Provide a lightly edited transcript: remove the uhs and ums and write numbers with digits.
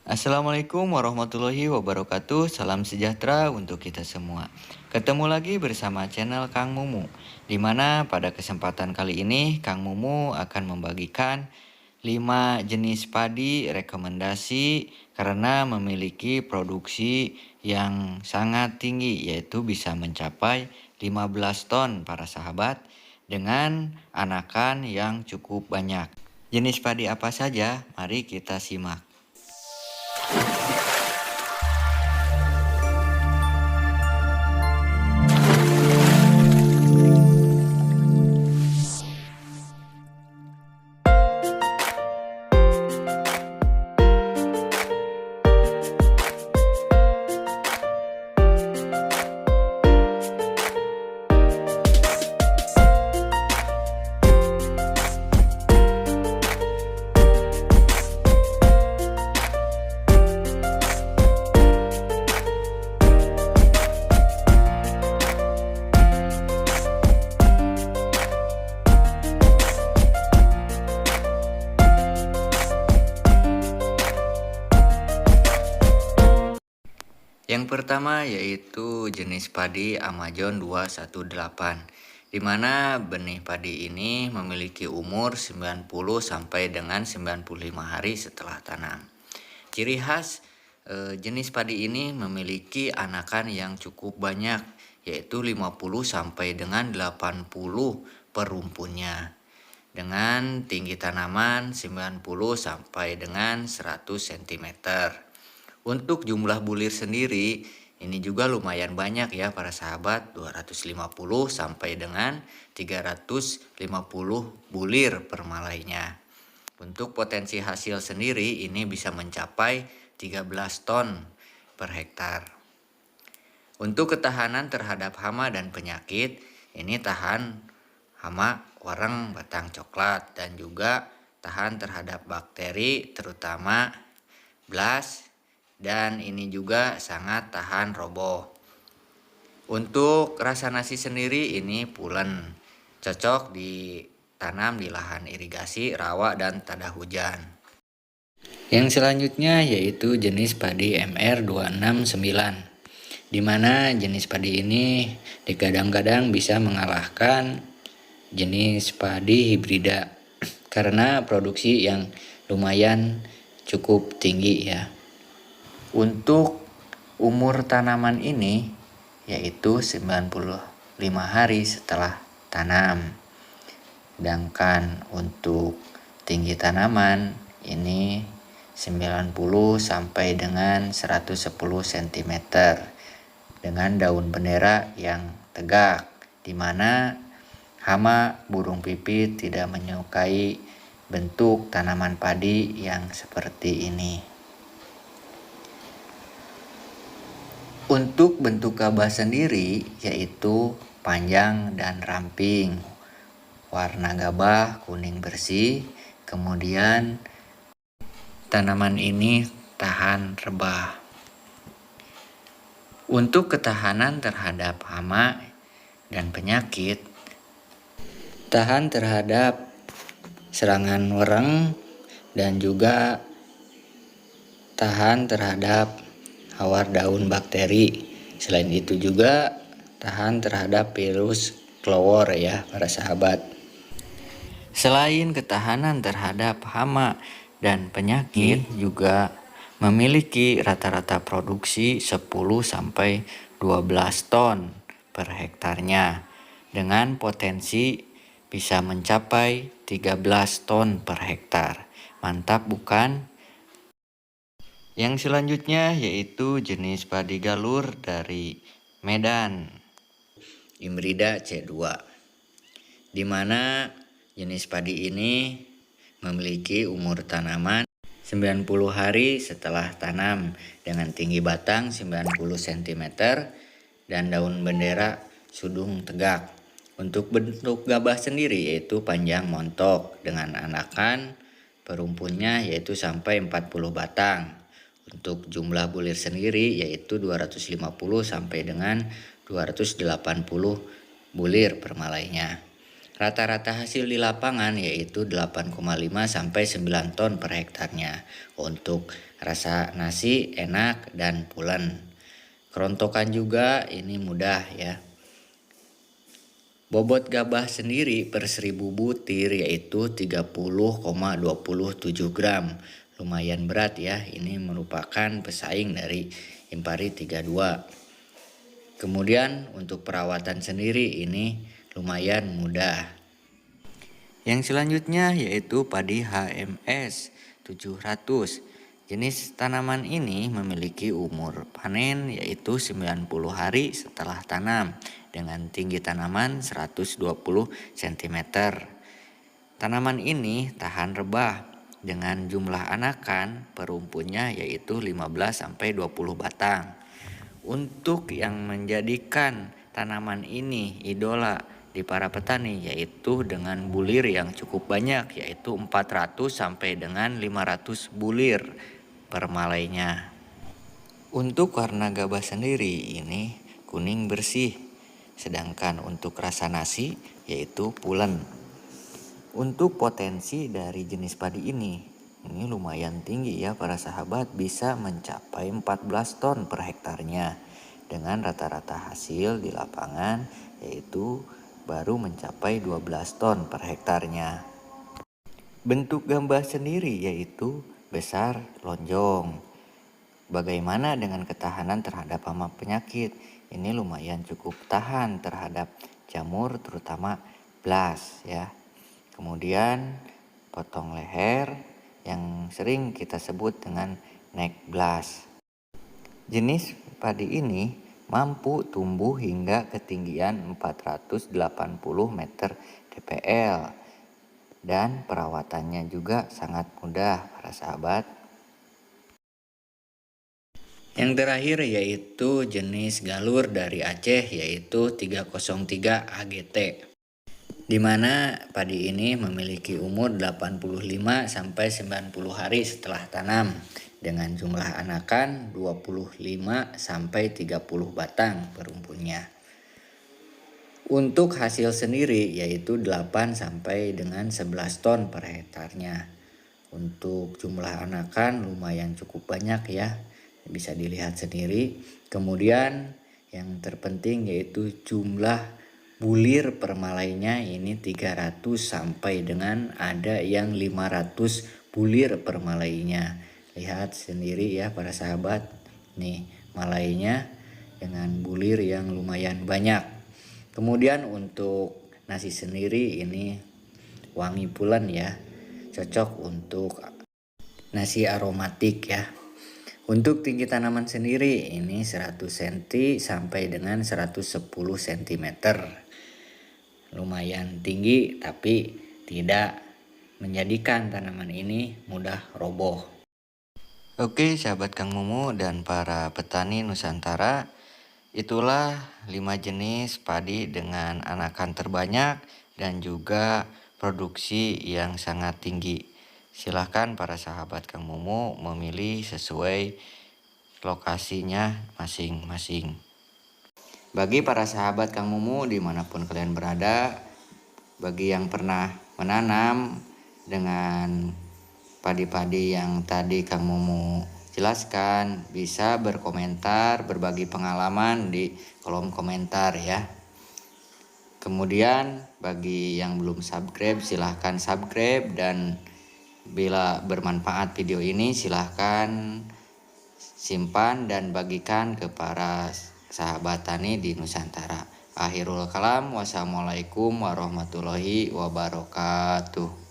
Assalamualaikum warahmatullahi wabarakatuh. Salam sejahtera untuk kita semua. Ketemu lagi bersama channel Kang Mumu, di mana pada kesempatan kali ini Kang Mumu akan membagikan 5 jenis padi rekomendasi karena memiliki produksi yang sangat tinggi, yaitu bisa mencapai 15 ton para sahabat dengan anakan yang cukup banyak. Jenis padi apa saja? Mari kita simak. Yang pertama yaitu jenis padi Amazon 218, di mana benih padi ini memiliki umur 90 sampai dengan 95 hari setelah tanam. Ciri khas jenis padi ini memiliki anakan yang cukup banyak, yaitu 50 sampai dengan 80 per rumpunnya, dengan tinggi tanaman 90 sampai dengan 100 cm. Untuk jumlah bulir sendiri ini juga lumayan banyak ya para sahabat, 250 sampai dengan 350 bulir per malainya. Untuk potensi hasil sendiri ini bisa mencapai 13 ton per hektar. Untuk ketahanan terhadap hama dan penyakit, ini tahan hama wareng batang coklat dan juga tahan terhadap bakteri terutama BLAS, dan ini juga sangat tahan roboh. Untuk rasa nasi sendiri ini pulen, cocok ditanam di lahan irigasi, rawa, dan tada hujan. Yang selanjutnya yaitu jenis padi MR269, di mana jenis padi ini digadang-gadang bisa mengalahkan jenis padi hibrida karena produksi yang lumayan cukup tinggi ya. Untuk umur tanaman ini yaitu 95 hari setelah tanam. Sedangkan untuk tinggi tanaman ini 90 sampai dengan 110 cm dengan daun bendera yang tegak, di mana hama burung pipit tidak menyukai bentuk tanaman padi yang seperti ini. Untuk bentuk gabah sendiri yaitu panjang dan ramping. Warna gabah kuning bersih, kemudian tanaman ini tahan rebah. Untuk ketahanan terhadap hama dan penyakit, tahan terhadap serangan wereng dan juga tahan terhadap hawar daun bakteri. Selain itu juga tahan terhadap virus klowor ya para sahabat. Selain ketahanan terhadap hama dan penyakit, juga memiliki rata-rata produksi 10 sampai 12 ton per hektarnya, dengan potensi bisa mencapai 13 ton per hektar. Mantap bukan? Yang selanjutnya yaitu jenis padi galur dari Medan, Imrida C2, di mana jenis padi ini memiliki umur tanaman 90 hari setelah tanam dengan tinggi batang 90 cm dan daun bendera sudung tegak. Untuk bentuk gabah sendiri yaitu panjang montok dengan anakan perumpunnya yaitu sampai 40 batang. Untuk jumlah bulir sendiri yaitu 250 sampai dengan 280 bulir per malainya. Rata-rata hasil di lapangan yaitu 8,5 sampai 9 ton per hektarnya. Untuk rasa nasi enak dan pulen. Kerontokan juga ini mudah ya. Bobot gabah sendiri per 1000 butir yaitu 30,27 gram. Lumayan berat ya, ini merupakan pesaing dari Impari 32. Kemudian untuk perawatan sendiri ini lumayan mudah. Yang selanjutnya yaitu padi HMS 700. Jenis tanaman ini memiliki umur panen yaitu 90 hari setelah tanam dengan tinggi tanaman 120 cm. Tanaman ini tahan rebah dengan jumlah anakan per rumpunnya yaitu 15-20 batang. Untuk yang menjadikan tanaman ini idola di para petani yaitu dengan bulir yang cukup banyak yaitu 400 sampai dengan 500 bulir per malainya. Untuk warna gabah sendiri ini kuning bersih, sedangkan untuk rasa nasi yaitu pulen. Untuk potensi dari jenis padi ini lumayan tinggi ya para sahabat, bisa mencapai 14 ton per hektarnya dengan rata-rata hasil di lapangan yaitu baru mencapai 12 ton per hektarnya. Bentuk gabah sendiri yaitu besar lonjong. Bagaimana dengan ketahanan terhadap hama penyakit? Ini lumayan cukup tahan terhadap jamur terutama blas ya. Kemudian potong leher yang sering kita sebut dengan neck blast. Jenis padi ini mampu tumbuh hingga ketinggian 480 meter dpl dan perawatannya juga sangat mudah para sahabat. Yang terakhir yaitu jenis galur dari Aceh yaitu 303 AGT. Di mana padi ini memiliki umur 85 sampai 90 hari setelah tanam dengan jumlah anakan 25 sampai 30 batang per rumpunnya. Untuk hasil sendiri yaitu 8 sampai dengan 11 ton per hektarnya. Untuk jumlah anakan lumayan cukup banyak ya, bisa dilihat sendiri. Kemudian yang terpenting yaitu jumlah bulir per malainya ini 300 sampai dengan ada yang 500 bulir per malainya. Lihat sendiri ya para sahabat. Nih malainya dengan bulir yang lumayan banyak. Kemudian untuk nasi sendiri ini wangi pulen ya. Cocok untuk nasi aromatik ya. Untuk tinggi tanaman sendiri ini 100 cm sampai dengan 110 cm. Lumayan tinggi tapi tidak menjadikan tanaman ini mudah roboh. Oke sahabat Kang Mumu dan para petani Nusantara, itulah 5 jenis padi dengan anakan terbanyak dan juga produksi yang sangat tinggi. Silahkan para sahabat Kang Mumu memilih sesuai lokasinya masing-masing. Bagi para sahabat Kang Mumu dimanapun kalian berada, bagi yang pernah menanam dengan padi-padi yang tadi Kang Mumu jelaskan, bisa berkomentar, berbagi pengalaman di kolom komentar ya. Kemudian bagi yang belum subscribe silahkan subscribe, dan bila bermanfaat video ini silahkan simpan dan bagikan ke para sahabat tani di Nusantara. Akhirul kalam, wassalamualaikum warahmatullahi wabarakatuh.